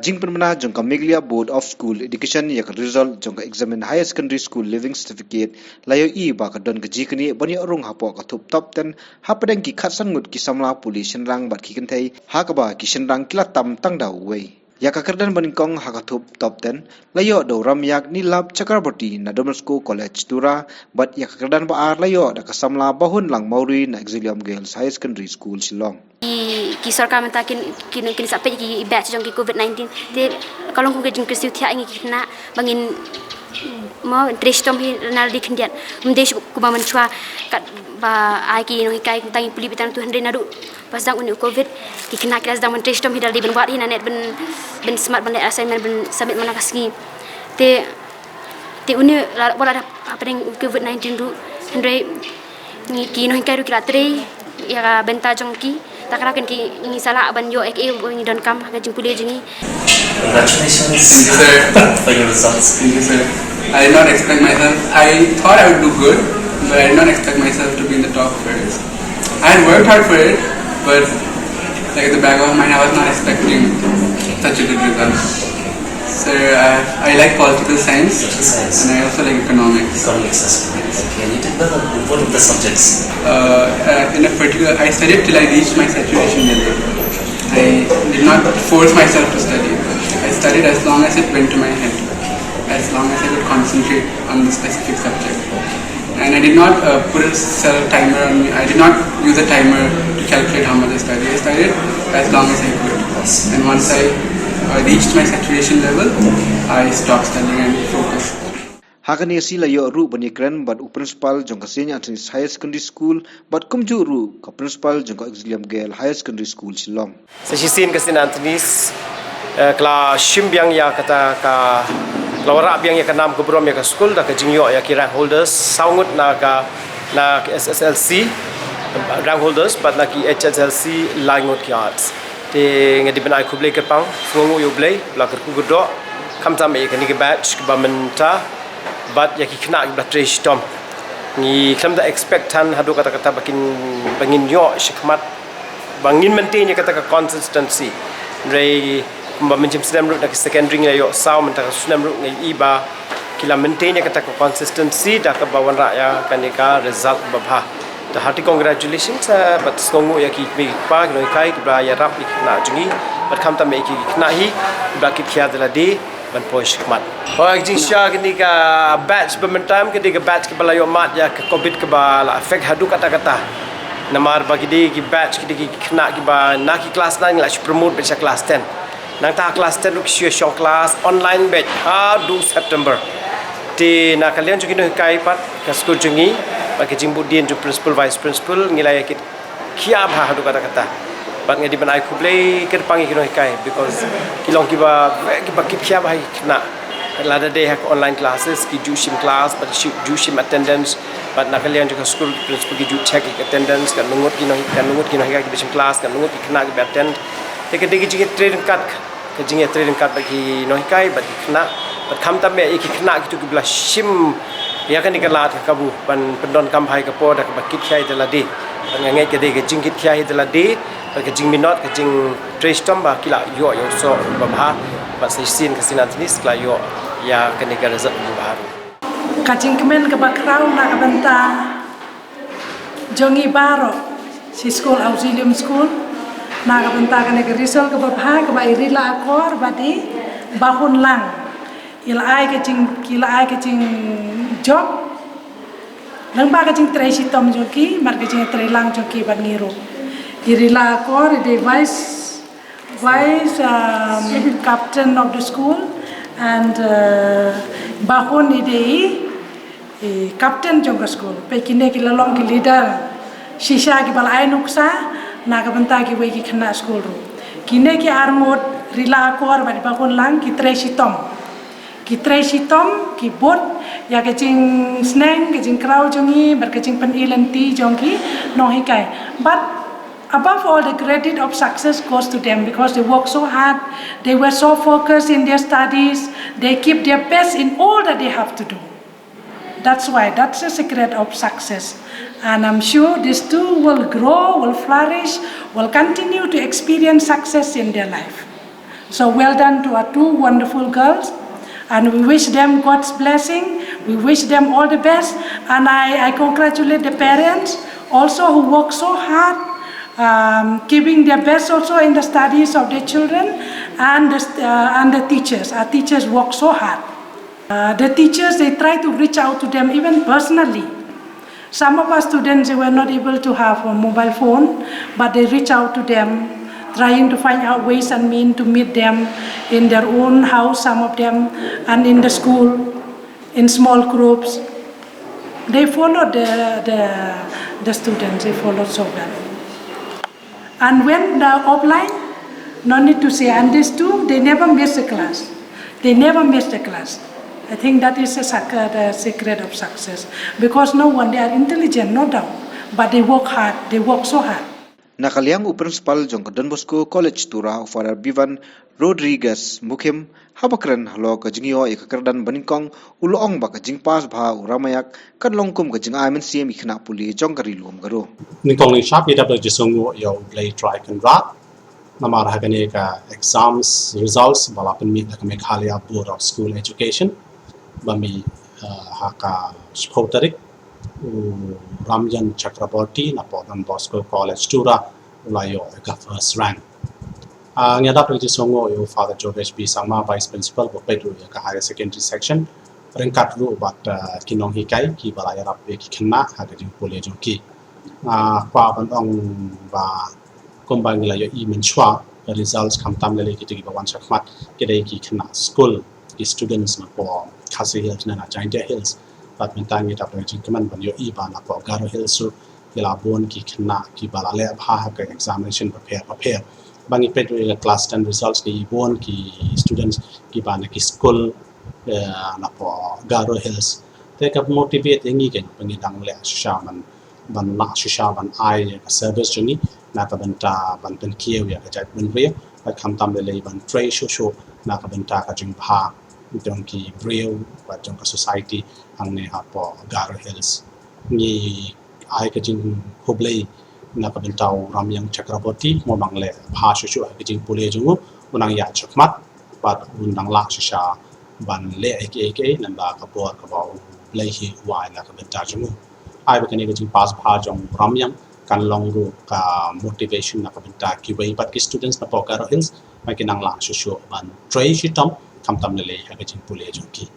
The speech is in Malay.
jingpenmana jongka Meglia Board of School Education yak result jongka examine higher secondary school living certificate layo I ba kadon jingïaknieh bani arung hapo ka thup top 10 hapdeng ki khatsan ngut ki samla police shynrang bat ki kynthei hakaba ki shynrang kila tam tangdau wei yakakardan banikong hakathup top 10 layo do ramyak nilap chakraborty na Domesco College Tura bat yakakardan ba ar layo da kasamla bahun lang Mauri na Auxilium Girls High Secondary School Shillong ki sarkar menta kin sampai ki batch jong ki COVID-19 te kalau ku jing kristu thia ngi kina bangin mo trestom hi nal dikhndian mdesh ku ba manchwa kat ba ai ki no kai tangi puli bitan tu hande nadu pas dang uni COVID ki kina kras dang trestom hi dal di ben wat hi na net ben smart ben assignment ben submit mana kasgi te uni wala apa deng COVID-19 du hande ni ki no kai ru kira tre ya benta jong ki takra kan ki ngi sala ban yo ek ngi don kam ga jing puli jingi. Congratulations for your results. Thank you, sir. I did not expect myself. I thought I would do good, but I did not expect myself to be in the top first. I had worked hard for it, but like at the back of my mind, I was not expecting such a good result. Sir, I like political science, and I also like economics. Economics as well. Okay, and you did well in both of the subjects. In a particular, I studied till I reached my saturation level. I did not force myself to study. I studied as long as it went to my head, as long as I could concentrate on the specific subject. And I did not put a timer on me. I did not use a timer to calculate how much I studied. I studied as long as I could. And once I reached my saturation level, I stopped studying and focused. Hakani sila yo ru bani kren but principal jongka senior higher secondary school but kumju ru ka principal jongka Auxilium Girls Higher Secondary School Shillong. Sa sisin kasi Antonis kla shimbyang ya kata ka lawara biang ya kanam ke brom ya ka school da ka jingyo ya ki rank holders saungut na HSSLC rank holders but na ki HSSLC langot ki arts te ngadi benai kublai ke pang ngongu yo blai la ka ku godo kam tam e ka ni ke batch ke bamenta but ya ki kena ki blatrish tom ni klam da expect han hadu kata bangin yo shikmat bangin maintain ya kata consistency rei mencim sedam rut dak secondary ngai yo saw mentaka sedam rut ngai iba kila maintain ya kata consistency dak bawan raya kanika result babha the hearty congratulations but skongu ya ki pa noi kai ki bra ya rap ki na jungi but kam ta me ki na hi ba ki khia dala de ban posh kmat ho jing sha ni ka batch bementam ke de batch ke balayo mat ya ke covid ke ba la effect hadu kata namar bagi de ki batch ki kena ki ba na ki class 9 la promote be class 10 nang ta class 10 lu ki show class online batch ha du September ti na kalian juga no kai pat ka school jungi bagi jimbu din ju principal vice principal ngilai ki kia ba hadu kata bang ngadi ban ai kublai ke pangi ki no kai because kilong ki ba ki kia ba na lada day hak online classes ki jushim class but jushim attendance but nakalian juga school principal ki ju check attendance kan nungut ki no hak ki bishim class kan nungut ki kena ki attend te ke digi jinge training card ke jinge training card bagi no kai but kena but kam ta me ki kena ki tu ki bla shim ya kan ikalat kabu ban pendon kam hai ka po da ka ki khai de la de ngai ke de ke jing ki khai de la de ke jing minot ke jing trace tomba kila yo so babha but sin ke sinan tenis kla yo ya kenika result baru kacing kemen ke bakrau na kabenta jongi baro si school auxilium school na kabenta kenika result ke babha ke ba irila akor badi bahun lang kila ai ke cing job nang ba ke cing tracy tom joki mar ke cing trelang joki ban ngiru irila akor de vice captain of the school and bahun idei captain jongka school pekine ki lalong ki leader shisha ki balai nuksa na ka banta ki we ki khana school ro kine ki armot rila kor bari bahun lang ki tracy tom ki bot ya ke jing snang ke jing kraw jongi bar ke jing pen ilanti jongi no hikai but above all, the credit of success goes to them because they work so hard, they were so focused in their studies, they keep their best in all that they have to do. That's why, that's the secret of success. And I'm sure these two will grow, will flourish, will continue to experience success in their life. So well done to our two wonderful girls, and we wish them God's blessing. We wish them all the best, and I congratulate the parents also who work so hard, giving their best also in the studies of their children, and the teachers. Our teachers work so hard. The teachers, they try to reach out to them even personally. Some of our students, they were not able to have a mobile phone, but they reach out to them, trying to find out ways and means to meet them in their own house, some of them, and in the school, in small groups. They followed the students, they followed so well. And when the offline, no need to say, and these two, they never miss a class. They never miss the class. I think that is the secret of success. Because no one, they are intelligent, no doubt, but they work hard, they work so hard. Nakaliang principal jong Don Bosco College Tura Father Bivan Rodriguez Mukim habakren halo ka jingyo ikakardan baningkong uloong ba ka jingpas bha uramayak kan longkum ka jing aimen siam ikhna puli jong karilum garo ningkong ni shap ida jisungu yo play try kan rat namar hagane ka exams results balapan mi ka Meghalaya Board of School Education bami haka spotarik Ramjan Chakraborty na po Don Bosco College Tura ulayo ka first rank. Nga dapat songo yo Father George B. Sama Vice Principal Bopedu ka higher secondary section ringkat ru bat kinong hikai ki balaya rap ki kena haga jing pole jong ki. Kwa bandong ba kumbang layo I menchwa results kam tam lele ki tigi bawan chakmat kedai ki kena school ki students na po Khasi Hills na Giant Hills but mentang kita pergi keman banyo iba na po Garo Hills so kilabon ki kena ki balale bha ka examination prepare bangi petu class 10 results ki ibon ki students ki bana ki school na po Garo Hills te ka motivate ngi ken bangi dang le shaman ban na shaman ai service juni na ka banta ban pen kieu ya ka jat ben re ka kham tam le ban tray show na ka banta ka jing bha jong ki breu wa jong ka society ang ne hapo Garo Hills ni ai ka jing hoblei na ka bentau Ramyang Chakraborty mo mangle bha shu ka jing pule jungu unang ya chakmat pat unang la sha ban le aka namba ka bo ka ba play hi wa na ka benta jungu ai ba ka jing pass bha jong Ramyang kan long ru ka motivation na ka benta ki wei pat ki students na po Garo Hills ma kinang la shu ban tray shitom kam tam le ka jing pule jungi